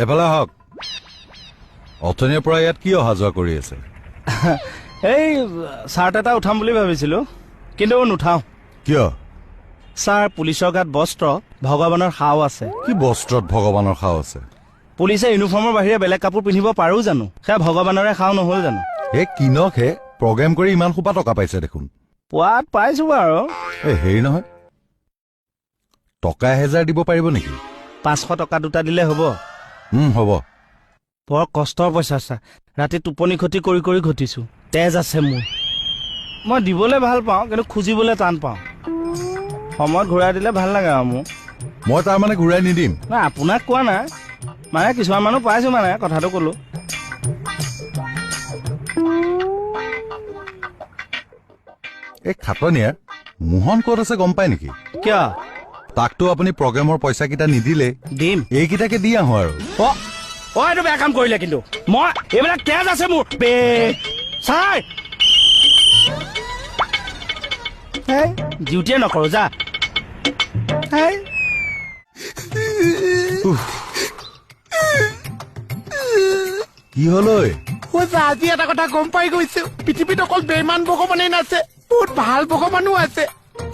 এফালে হওক অথনিৰ পৰা ইয়াত কি অহা যোৱা কৰি আছে এই চাৰ্ট এটা উঠাম বুলি ভাবিছিলো কিন্তু নুঠাও কিয় ছাৰ পুলিচৰ গাত বস্ত্ৰ ভগৱানৰ খাও আছে কি বস্ত্ৰত ভগৱানৰ খাও আছে পুলিচে ইউনিফৰ্মৰ বাহিৰে বেলেগ কাপোৰ পিন্ধিব পাৰো জানো সেয়া ভগৱানৰে খাও নহল জানো এই কিনকহে প্ৰগ্ৰেম কৰি ইমান সোপা টকা পাইছে দেখোন পোৱাত পাইছো বাৰু এই হেৰি নহয় টকা 1000 দিব পাৰিব নেকি 500 টকা দুটা দিলে হ'ব হ'ব বৰ কষ্টৰ পইচা ছাৰ ৰাতি টোপনি ক্ষতি কৰি কৰি ঘটিছো তেজ আছে মোৰ মই দিবলৈ ভাল পাওঁ কিন্তু খুজিবলৈ টান পাওঁ সময়ত ঘূৰাই দিলে ভাল লাগে আৰু মোৰ মই তাৰ মানে ঘূৰাই নিদিম নাই আপোনাক কোৱা নাই মানে কিছুমান মানুহ পাইছো মানে কথাটো ক'লো এই খাটনিয়া মোহন ক'ত আছে গম পায় নেকি কিয় তাকতো আপুনি প্ৰগ্ৰেমৰ পইচা কেইটা নিদিলে দিম এইকেইটাকে দি আহো আৰু এইটো বেয়া কাম কৰিলে কিন্তু মই এইবিলাক তেজ আছে মোৰ চাই ডিউটিয়ে নকৰো যা কি হল ঐ আজি এটা কথা গম পাই গৈছো পৃথিৱীত অকল বেইমান ভগৱানেই নাছে বহুত ভাল ভগৱানো আছে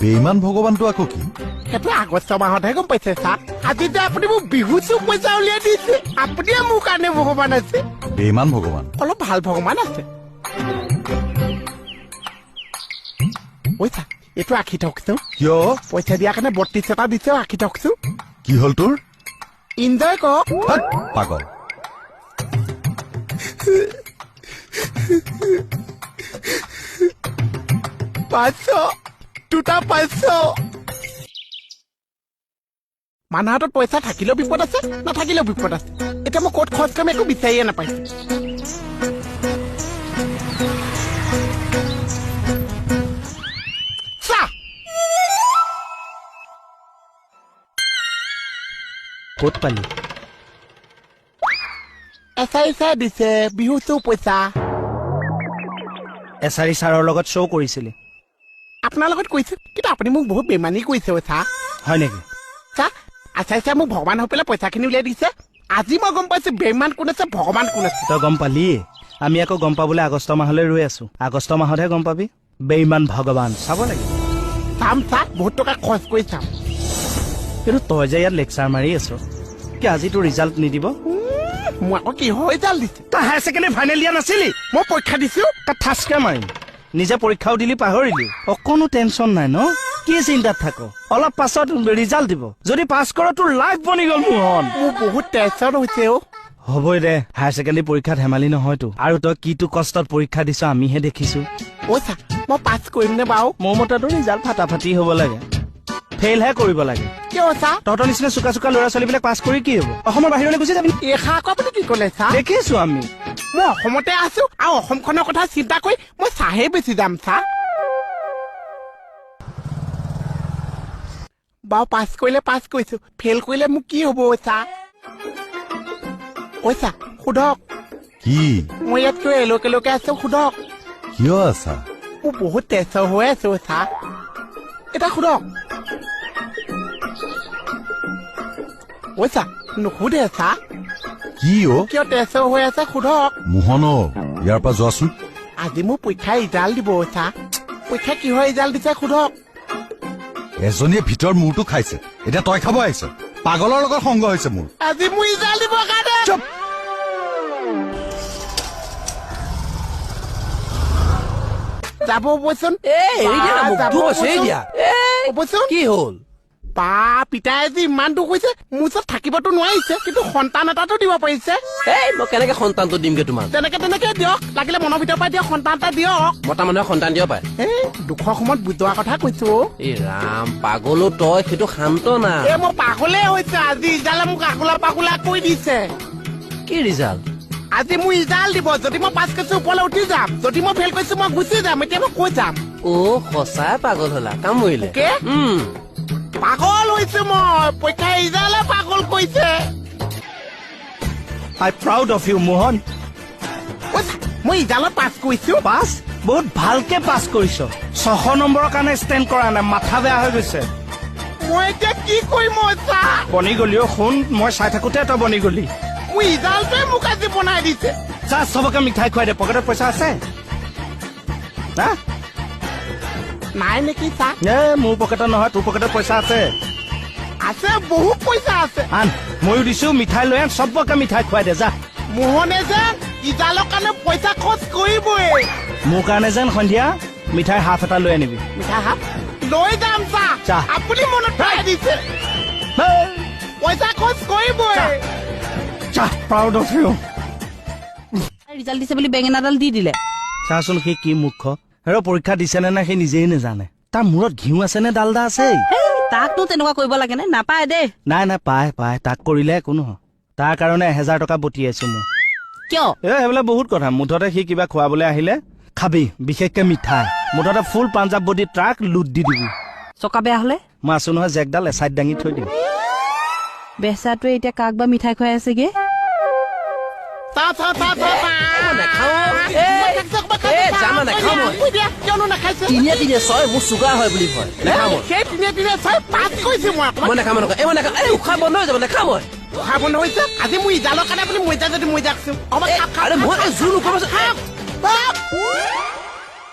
বেইমান ভগৱানটো আকৌ কি সেইটো আগষ্ট মাহতহে গম পাইছে ছাৰ আজি যে আপুনি মোক বিহু চুপ পইচা উলিয়াই দিছে আপুনিয়ে মোৰ কাৰণে ভগৱান আছে বেইমান ভগৱান অলপ ভাল ভগৱান আছে পইচা এইটো আঁকি থকচোন কিয় পইচা দিয়াৰ কাৰণে 32 টকা দিছে আঁকি থকচোন কি হল তোৰ ইনজয় কৰক পাগল দুটা 500 মানুহৰ হাতত পইচা থাকিলেও বিপদ আছে নাথাকিলেও বিপদ আছে এতিয়া মই ক'ত খৰচ কৰিম একো বিচাৰিয়ে নাপাইছো ক'ত পালি এছাই দিছে বিহু চৌ পইচা এছাৰি ছাৰৰ লগত শ্ব' কৰিছিলি আপোনাৰ লগত কৈছো কিন্তু আপুনি মোক বহুত বেমানী কৈছে চা হয় নেকি চা আচ্ছা মোক ভগৱান হৈ পেলাই পইচাখিনি উলিয়াই দিছে আজি মই গম পাইছো বেইমান কোন আছে ভগৱান কোন আছে তই গম পালি আমি আকৌ গম পাবলৈ আগষ্ট মাহলৈ ৰৈ আছো আগষ্ট মাহতহে গম পাবি বেইমান ভগৱান চাব লাগিব চাম চা বহুত টকা খৰচ কৰি চাম কিন্তু তই যে ইয়াত লেকচাৰ মাৰি আছ কি আজি তোৰ ৰিজাল্ট নিদিব মই আকৌ কিহৰ ৰিজাল্ট দিছে তই হায়াৰ ছেকেণ্ডেৰী ফাইনেল দিয়া নাছিলি মই পৰীক্ষা দিছো তাত ঠাচকে মাৰিম নিজে পৰীক্ষাও দিলি পাহৰিলি অকণো টেনচন নাই ন কি চিন্তাত থাক অলপ পাছত ৰিজাল্ট দিব যদি পাছ কৰ তোৰ লাইফ বনি গ'ল মোহন মোৰ বহুত টেনচন হৈছে হ'বই দে হায়াৰ ছেকেণ্ডেৰী পৰীক্ষা ধেমালি নহয়তো আৰু তই কিটো কষ্টত পৰীক্ষা দিছ আমিহে দেখিছো চা মই পাছ কৰিম নে বাৰু মোৰ মতেতো ৰিজাল্ট ফাটাফাটি হ'ব লাগে ফেইলহে কৰিব লাগে কিয় চা তহঁতৰ নিচিনা চোকা চোকা ল'ৰা ছোৱালীবিলাক পাছ কৰি কি হ'ব অসমৰ বাহিৰলৈ গুচি যাবি এইষা আকৌ আপুনি কি ক'লে চা দেখিছো আমি মই অসমতে আছো আৰু অসমখনৰ কথা চিন্তা কৰি মই চাহে বেছি যাম চা বাৰু পাছ কৰিলে পাছ কৰিছো ফেইল কৰিলে মোক কি হ'ব চা চা সোধক কি মই ইয়াত কিয় এলোকে আছো সোধক কিয় আছা মোৰ বহুত টেনচন হৈ আছে চা এটা সোধক চা নুসুধে চা কি কিয় টেনচন হৈ আছে সোধক মোহন ইয়াৰ পৰা যোৱাচোন আজি মোৰ পৰীক্ষাৰ ৰিজাল্ট দিব চা পৰীক্ষা কিহৰ ৰিজাল্ট দিছে সোধক এজনীয়ে ভিতৰ মূৰটো খাইছে এতিয়া তই খাব আহিছ পাগলৰ লগত সংগ হৈছে মোৰ আজি মোৰ ৰিজাল্ট দিব কাৰণে চুপ যাব বচোন কি হ'ল বা পিতাই আজি ইমান দুখ হৈছে মোৰ ওচৰত থাকিবতো নোৱাৰিছে কিন্তু সন্তান এটাতো দিব পাৰিছে এই মই কেনেকে সন্তানটো দিমগে তোমাক তেনেকে দিয়ক লাগিলে মনৰ ভিতৰৰ পৰা দিয়ক সন্তান এটা দিয়ক মতা মানুহে সন্তান দিব পাৰে এই দুখৰ সময়ত বুজোৱা কথা কৈছো এই ৰাম পাগলো তই সেইটো শান্ত না এই মই পাগলে হৈছে আজি ৰিজাল্টে মোক পাগলা কৈ দিছে কি ৰিজাল্ট আজি মোৰ ৰিজাল্ট দিব যদি মই পাছ কৰিছো ওপৰলৈ উঠি যাম যদি মই ফেইল কৰিছো মই গুচি যাম এতিয়া মই কৈ যাম সঁচাই পাগল হলা কাম মৰিলে পাগল হৈছো মই পৰীক্ষা ৰিজাল্টে পাগল কৈছে আই প্ৰাউড অফ ইউ মোহন মই ৰিজাল্টত পাছ কৰিছো পাছ বহুত ভালকে পাছ কৰিছ 600 নম্বৰৰ কাৰণে ষ্টেণ্ড কৰা নাই মাথা বেয়া হৈ গৈছে মই এতিয়া কি কৰিম চা বনি গলি অ' শুন মই চাই থাকোতে তই বনি গলি মোৰ ইজালটোৱে মোক আজি বনাই দিছে চা চবকে মিঠাই খুৱাই দে পকেটত পইচা আছে হা নাই নেকি চা এ মোৰ পকেটত নহয় তোৰ পকেটত পইচা আছে আছে বহুত পইচা আছে আন ময়ো দিছো মিঠাই লৈ আন চবকে মিঠাই খুৱাই দে যা মোহনে যেন ইজালৰ কাৰণে পইচা খৰচ কৰিবই মোৰ কাৰণে যেন সন্ধিয়া মিঠাই হাফ এটা লৈ আনিবি মিঠা হাপ লৈ যাম চা চা। আপুনি মনত পেলাই দিছে পইচা খৰচ কৰিবই চা প্ৰাউড অফ ইউ ৰিজাল্ট দিছে বুলি বেঙেনাডাল দি দিলে চাচোন সি কি মুখ্য আৰু পৰীক্ষা দিছে নে নাই সি নিজেই নেজানে তাৰ মূৰত ঘিউ আছে নে ডালদা আছে তাকনো তেনেকুৱা কৰিব লাগে নে নাপায় দেই নাই নাই পায় তাক কৰিলে একো নহয় তাৰ কাৰণে 1000 টকা বটিয়াইছো মই কিয় সেইবিলাক বহুত কথা মুঠতে সি কিবা খুৱাবলৈ আহিলে খাবি বিশেষকে মিঠাই মুঠতে ফুল পাঞ্জাব বডি ট্ৰাক লুট দি দিবি চকা বেয়া হলে মই আছো নহয় জেকডাল এচাইড দাঙি থৈ দিম বেচাটোৱে এতিয়া কাক বা মিঠাই খুৱাই আছেগে চা চা চা চা জানা নাখাওঁ মই কিয়নো নাখাইছে তিনিয়ে ছয় মোৰ চুগাৰ হয় বুলি কয় নাখাওঁ মই সেই তিনিয়ে ছয় পাঁচ কৈছে মই আপোনাক মই নাখাওঁ নাখাওঁ মই নাখাওঁ উশাহ বন্ধ হৈ যাব নাখাওঁ মই খাব নহৈছে আজি মোৰ ইজালৰ কাৰণে আপুনি মজা যদি মই যাকছো আৰে মই জোৰ নকৰিব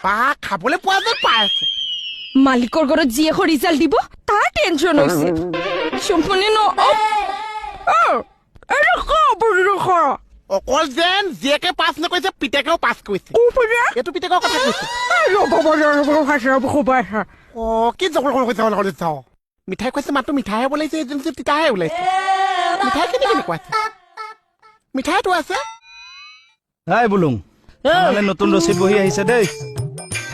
বা খাবলৈ পোৱা যেন পাই আছে মালিকৰ ঘৰত যি এখন ৰিজাল্ট দিব তাৰ টেনচন হৈছে চম্পনি ন অকল যেন জীয়েকে পাছ নকৰিছে পিতেকেও পাছ কৰিছে এইটো পিতেকৰ কথা কৈছে অ কি জগৰ হৈছে মিঠাই কৈছে মাত্ৰ মিঠাইহে ওলাইছে এজেঞ্চি তিতাহে ওলাইছে মিঠাই কেনেকুৱা আছে মিঠাইটো আছে হাই বুলুং আমালে নতুন ৰচিদ বহি আহিছে দেই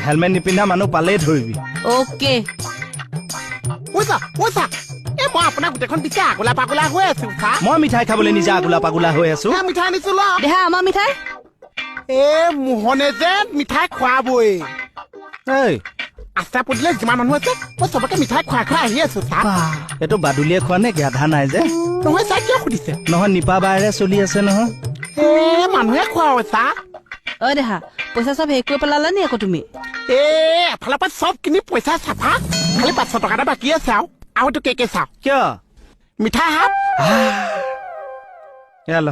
হেলমেট নিপিন্ধা মানুহ পালেই ধৰিবি অ'কে পইচা এ মই আপোনাক গোটেইখন পিঠা আগলা পাগলা হৈ আছো চা মই মিঠাই খাবলৈ নিজে আগোলা পাগোলা হৈ আছো মিঠাই আনিছো ল দেহা আমাৰ মিঠাই এ মোহনে যেন মিঠাই খুৱাবই এই আস্থা পদিলে যিমান মানুহ আছে মই চবকে মিঠাই খুৱাই আহি আছো চা এইটো বাদুলিয়ে খোৱা নে গাধা নাই যে নহয় চা কিয় সুধিছে নহয় নিপা বাইৰে চলি আছে নহয় এ মানুহে খুৱাও চা অ দেহা পইচা চব শেষ কৰি পেলালা নি আকৌ তুমি এ এফালৰ পৰা চব কিনি পইচা চাফা খালি 500 টকা এটা বাকী আছে আৰু তো কেকে চাও কিয় মিঠাই হাপ এয়া ল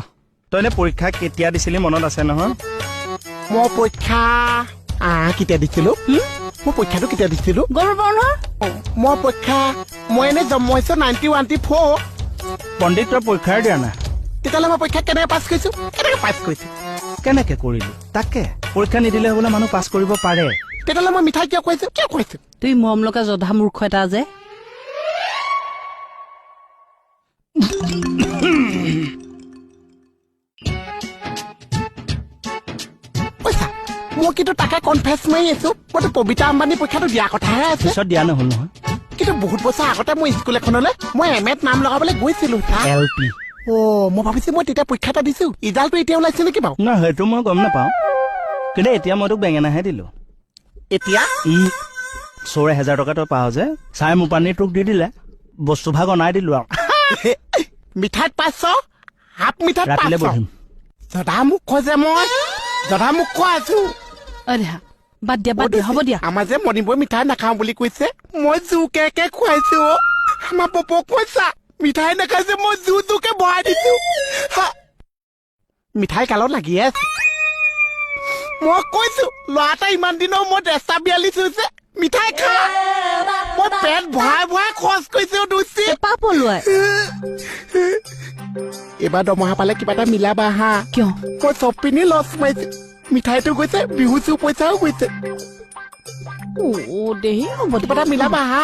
তই এনে পৰীক্ষা কেতিয়া দিছিলি মনত আছে নহয় মই পৰীক্ষা কেতিয়া দিছিলো মই পৰীক্ষাটো কেতিয়া দিছিলো গম নাপাওঁ নহয় মই পৰীক্ষা মই এনে জন্ম হৈছো 1994 পণ্ডিত তই পৰীক্ষাই দিয়া নাই তেতিয়াহ'লে মই পৰীক্ষা কেনেকে পাছ কৰিছো কেনেকে পাছ কৰিছো কেনেকে কৰিলি তাকে পৰীক্ষা নিদিলে বোলে মানুহ পাছ কৰিব পাৰে তেতিয়াহ'লে মই মিঠাই কিয় কৈছো তুমি মৰম লগা জধা মূৰ্খ এটা যে পইচা মই কিন্তু তাকে কনফেছ মাৰি আছো মইতো পবিতা আম্বানী পৰীক্ষাটো দিয়া কথাহে আছে পিছত দিয়া নহ'ল নহয় কিন্তু বহুত বছৰ আগতে মই স্কুল এখনলৈ মই এমএত নাম লগাবলৈ গৈছিলো LP মই ভাবিছো মই তেতিয়া পৰীক্ষা এটা দিছো ৰিজাল্টটো এতিয়া ওলাইছে নেকি বাৰু না সেইটো মই গম নাপাওঁ কিন্তু এতিয়া মই তোক বেঙেনাহে দিলো এতিয়া চৌৰে 1000 টকা তই পাৱ যে চাই মোৰ পানী তোক দি দিলে বস্তু ভাগ অনাই দিলো আৰু মিঠাইত 500 হাফ মিঠাইত ৰাতিলে 500 বহিম জধা মোক কয় যে মই জধা মোক কৈ আছো অ দেহা বাদ দিয়া হ'ব দিয়া আমাৰ যে মণিপুৰ মিঠাই নাখাওঁ বুলি কৈছে মই জোকে খুৱাইছো আমাৰ পপক কৈছা মিঠাই নাখাইছে মই জোকে বহাই দিছো মিঠাই কালত লাগিয়ে আছে মই কৈছো ল'ৰা এটা ইমান দিনৰ মই দেশা 42 হৈছে মিঠাই খা মই পেট ভৰাই খৰচ কৰিছো দুচি পাপ ওলোৱাই এইবাৰ দৰমহা পালে কিবা এটা মিলাবা হা কিয় মই চব পিনি লছ মাৰিছো মিঠাইটো গৈছে বিহু পইচাও গৈছে দেহি হ'ব কিবা এটা মিলাবা হা